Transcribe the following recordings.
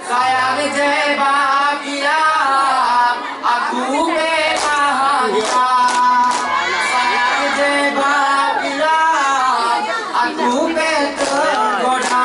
Sayang je bahagia, aku bahagia. Sayang je bahagia, aku tergoda.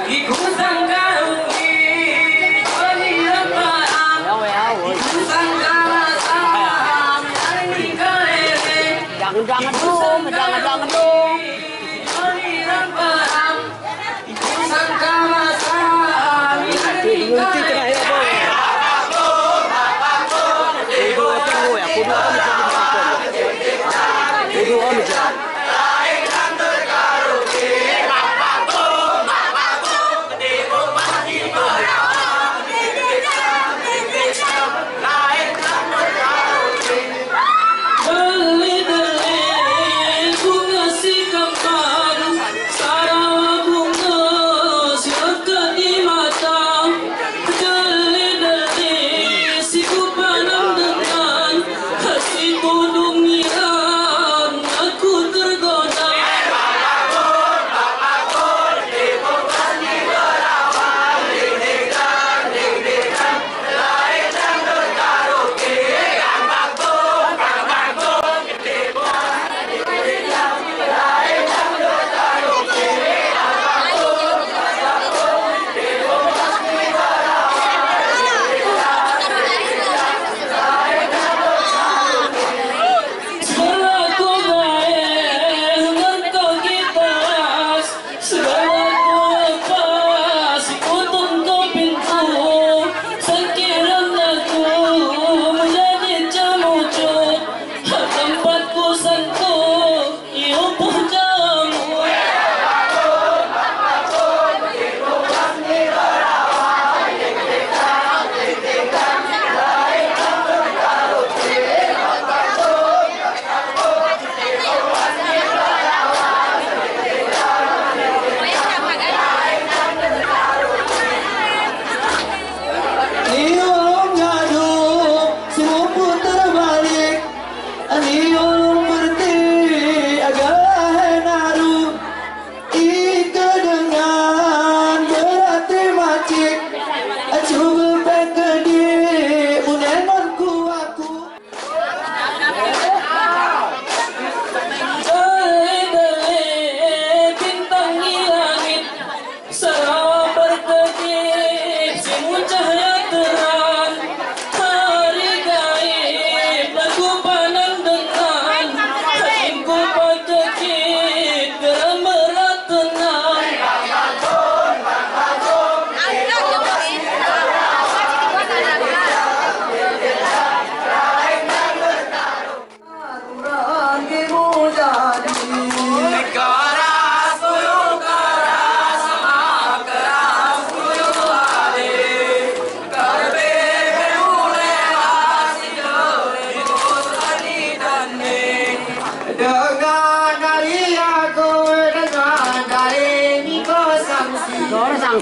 Iku sangka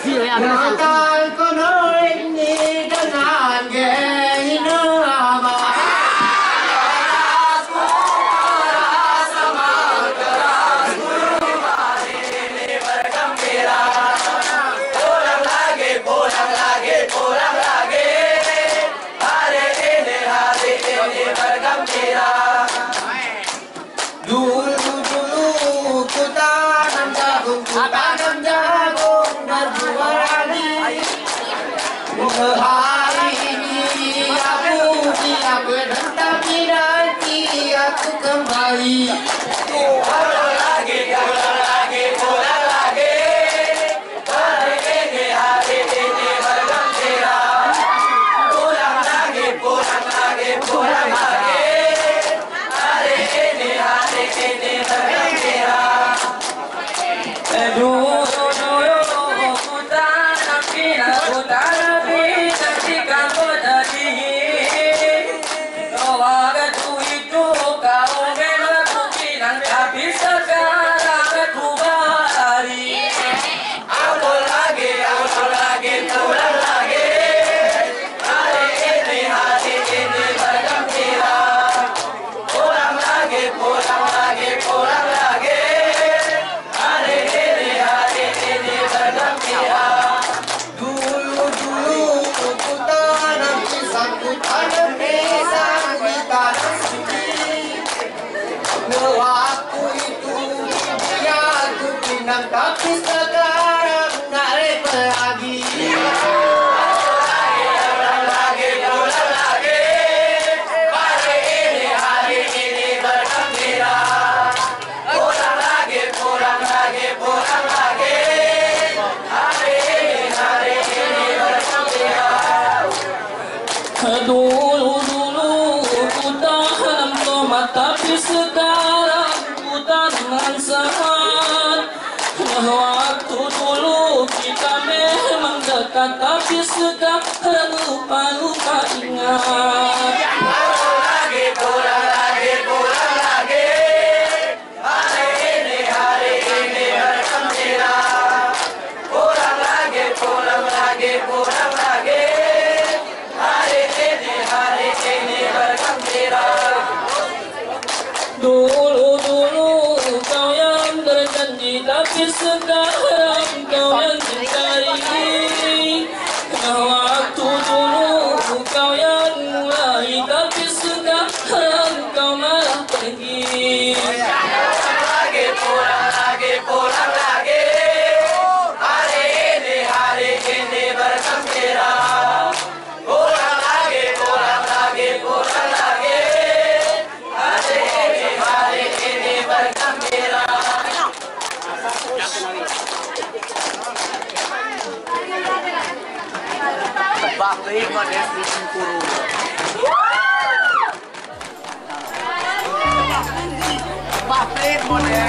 Makan kono ini dengan geng nama. Dulu ku tanam jagung berbuah lagi. Hari ini aku tidak berhenti, nanti aku kembali. Pulang lagi. Hari ini bergembira. Pulang lagi. Hari ini bergembira. Dulu ku tanam ketika kau jadi. Waktu itu kau memang bilang tapi sekarang berubah lari. Pulang lagi. Hari ini bergembira. Pulang lagi. Hari ini bergembira. Dulu ku tanam pisang, di tanah suci. Waktu itu dia ku pinang, tapi sekarang nggak repot lagi. Pulang lagi. Hari ini bergembira. Pulang lagi. Hari ini bergembira. Dulu ku tanam tomat, tapi sekarang ku tanam sehat. Waktu dulu kita memang dekat, tapi sekarang lupa ingat. Pulang lagi. Hari ini bergembira. Pulang lagi. Hari ini bergembira. Dulu kau yang berjanji, tapi sekarang kau yang mencari. Waktu dulu kau yang mulai, tapi sekarang kau malah pergi. Pulang lagi. Hari ini bergembira. Pulang lagi. Hari ini bergembira. Bakit mo na yung puro? Bakit mo na